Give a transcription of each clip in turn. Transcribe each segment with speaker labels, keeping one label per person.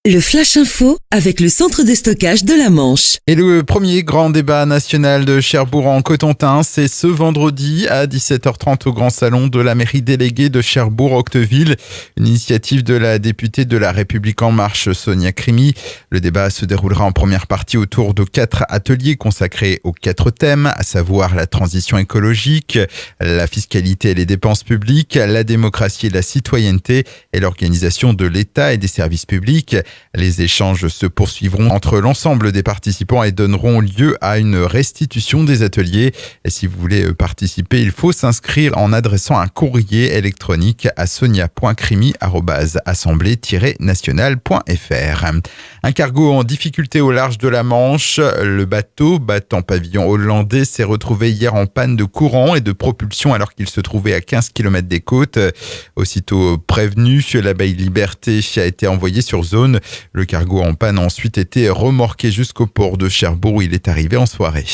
Speaker 1: Le Flash Info avec le centre de stockage de la Manche.
Speaker 2: Et le premier grand débat national de Cherbourg en Cotentin, c'est ce vendredi à 17h30 au Grand Salon de la mairie déléguée de Cherbourg-Octeville. Une initiative de la députée de La République En Marche, Sonia Crimi. Le débat se déroulera en première partie autour de 4 ateliers consacrés aux 4 thèmes, à savoir la transition écologique, la fiscalité et les dépenses publiques, la démocratie et la citoyenneté et l'organisation de l'État et des services publics. Les échanges se poursuivront entre l'ensemble des participants et donneront lieu à une restitution des ateliers. Et si vous voulez participer, il faut s'inscrire en adressant un courrier électronique à sonia.crimi@assemblée-nationale.fr. Un cargo en difficulté au large de la Manche. Le bateau, battant pavillon hollandais, s'est retrouvé hier en panne de courant et de propulsion alors qu'il se trouvait à 15 km des côtes. Aussitôt prévenu, l'abbaye Liberté a été envoyé sur zone. Le cargo en panne a ensuite été remorqué jusqu'au port de Cherbourg où il est arrivé en soirée.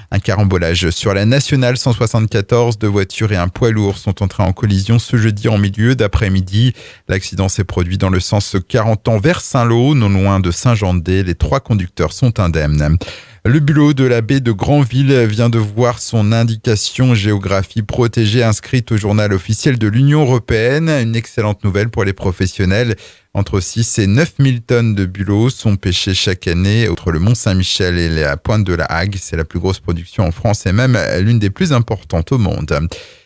Speaker 2: Un carambolage sur la nationale 174, 2 voitures et un poids lourd sont entrés en collision ce jeudi en milieu d'après-midi. L'accident s'est produit dans le sens 40 ans vers Saint-Lô, non loin de Saint-Jean-de-Day. Les 3 conducteurs sont indemnes. Le bulot de la baie de Granville vient de voir son indication géographie protégée inscrite au journal officiel de l'Union européenne. Une excellente nouvelle pour les professionnels. Entre 6 et 9 000 tonnes de bulots sont pêchés chaque année entre le Mont-Saint-Michel et la pointe de la Hague. C'est la plus grosse production en France et même l'une des plus importantes au monde.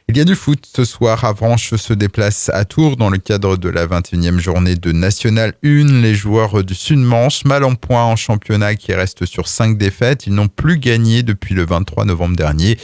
Speaker 2: Il y a du foot ce soir. Avranches se déplace à Tours dans le cadre de la 21e journée de National 1. Les joueurs du Sud-Manche, mal en point en championnat qui reste sur 5 défaites. Ils n'ont plus gagné depuis le 23 novembre dernier.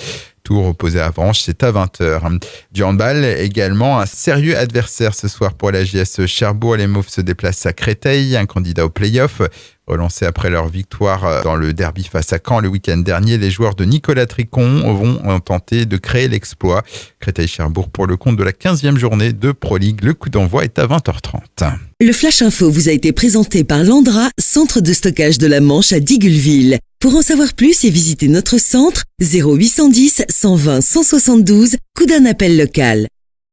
Speaker 2: Tours opposé à Avranches, c'est à 20h. Du handball également, un sérieux adversaire ce soir pour la JS Cherbourg. Les Mauves se déplacent à Créteil, un candidat au play-off. Relancés après leur victoire dans le derby face à Caen le week-end dernier, les joueurs de Nicolas Tricon vont tenter de créer l'exploit. Créteil-Cherbourg pour le compte de la 15e journée de Pro League. Le coup d'envoi est à 20h30.
Speaker 1: Le Flash Info vous a été présenté par Landra, centre de stockage de la Manche à Digueulville. Pour en savoir plus et visiter notre centre, 0810 120 172, coup d'un appel local.